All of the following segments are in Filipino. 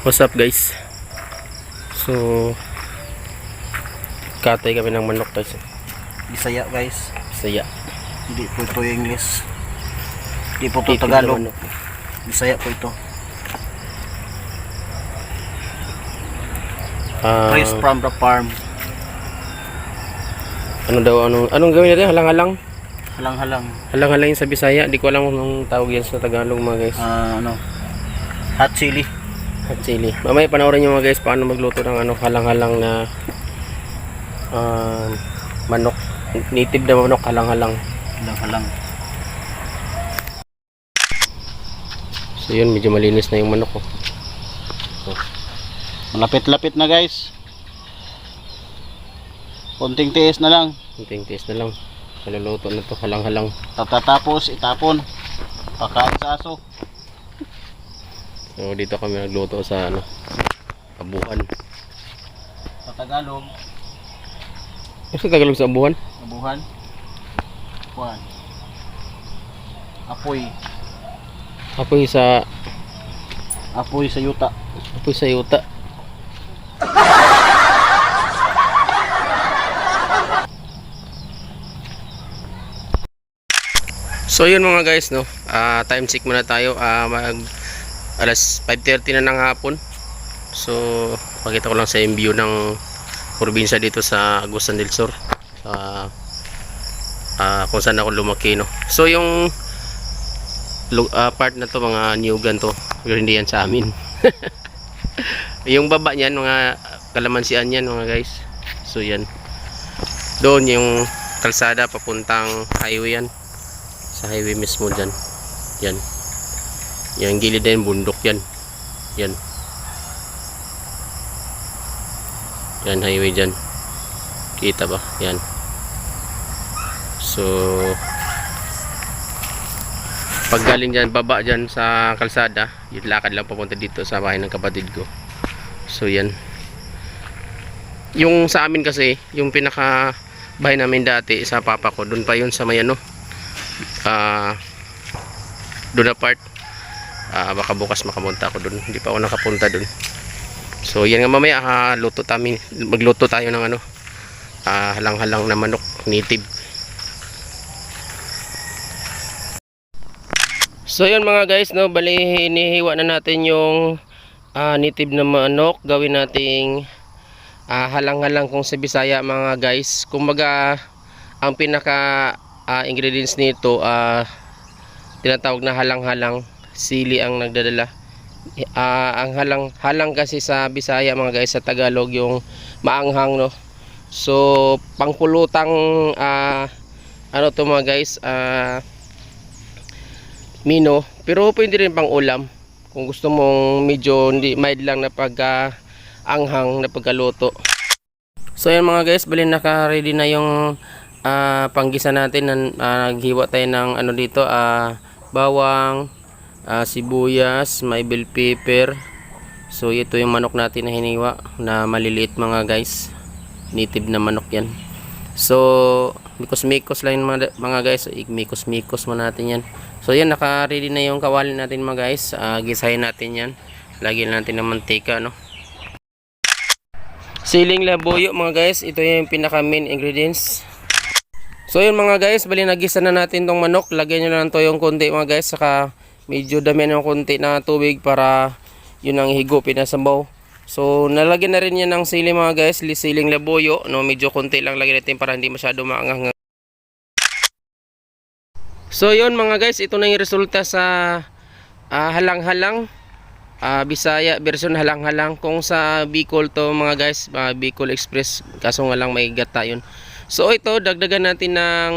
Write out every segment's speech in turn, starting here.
What's up guys? So katay kami ng manok guys. Bisaya guys. Bisaya. Hindi po ito English. Hindi po ito Tagalog. Bisaya po ito. Fresh from the farm. Ano daw, anong gawin natin? Halang-halang? Halang-halang. Halang-halang sa Bisaya. Di ko alam kung tawag yan sa Tagalog mga guys. Hot chili. Hot chili. Mamaya panoorin nyo mga guys paano magluto ng halang-halang na manok. Native na manok, halang-halang. Halang-halang. So yun, medyo malinis na yung manok oh. Malapit-lapit na guys. Konting tiis na lang. Konting tiis na lang. Maluluto na to, halang-halang. Tapos itapon. Pakain sa aso. So dito kami nagluto sa abuhan. Sa Tagalog. Sa Tagalog sa abuhan? Abuhan. Abuhan. Apoy. Apoy sa Yuta. Apoy sa yuta. So yun mga guys no, time check muna tayo, alas 5:30 na ng hapon. So pakita ko lang sa yung view ng probinsya dito sa Agusan del Sur, kung saan ako lumaki no. So yung part na to mga Newgan to, pero hindi yan sa amin. Yung baba niyan mga kalamansian yan mga guys. So yan, doon yung kalsada papuntang highway yan, sa highway mismo dyan. Yan, yung gilid na yun, bundok yan. Yan, yan highway dyan, kita ba? Yan. So pag galing dyan, baba dyan sa kalsada, yung lakad lang papunta dito sa bahay ng kapatid ko. So yan, yung sa amin kasi, yung pinaka bahay namin dati sa papa ko, doon pa yun sa may doon na part. Baka bukas makapunta ako doon, hindi pa ako nakapunta doon. So yan nga, mamaya magluto tayo ng halang-halang na manok, native. So yun mga guys no, bali hinihiwa na natin yung native na manok. Gawin nating halang-halang kung sa Bisaya mga guys. Kumbaga ang pinaka ingredients nito tinatawag na halang-halang, sili ang nagdadala. Ang halang kasi sa Bisaya mga guys, sa Tagalog yung maanghang no. So pangpulutang to mga guys, mino, pero pwede rin pang ulam kung gusto mong medyo mild lang na anghang na pagkaluto. So yan mga guys, bali naka ready na yung panggisa natin. Naghiwa tayo ng dito, bawang, sibuyas, may bell pepper. So ito yung manok natin na hiniwa na maliliit mga guys, native na manok yan. So mikos-mikos lang mga guys, mikos-mikos mo natin yan. So yan, naka ready na yung kawali natin mga guys. Gisahin natin yan, lagyan natin ng mantika no. Siling labuyo mga guys, ito yung pinaka main ingredients. So yun mga guys, bali nagisa na natin tong manok. Lagyan nyo na lang to yung konti mga guys, saka medyo damihan ng konti na tubig para yun ang higupin na sabaw. So nalagyan na rin yan ng sili mga guys, siling labuyo no, medyo konti lang lagyan natin para hindi masyado maanghang. So yun mga guys, ito na yung resulta sa halang-halang, Bisaya version halang-halang. Kung sa Bicol to mga guys, Bicol Express, kaso nga lang may gata yun. So ito, dagdagan natin ng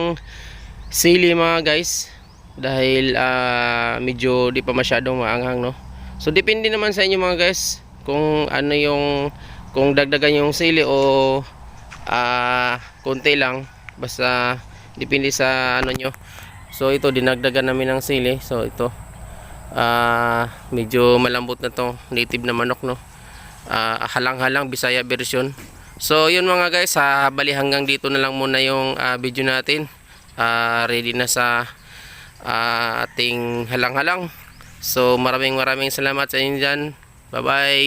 sili mga guys, dahil medyo di pa masyadong maanghang no. So depende naman sa inyo mga guys kung kung dagdagan yung sili o konti lang, basta depende sa nyo. So ito, dinagdagan namin ng sili. So ito, medyo malambot na to, native na manok no, halang-halang Bisaya version. So yun mga guys, bali hanggang dito na lang muna yung video natin. Ready na sa ating halang-halang. So maraming salamat sa inyo dyan. Bye bye.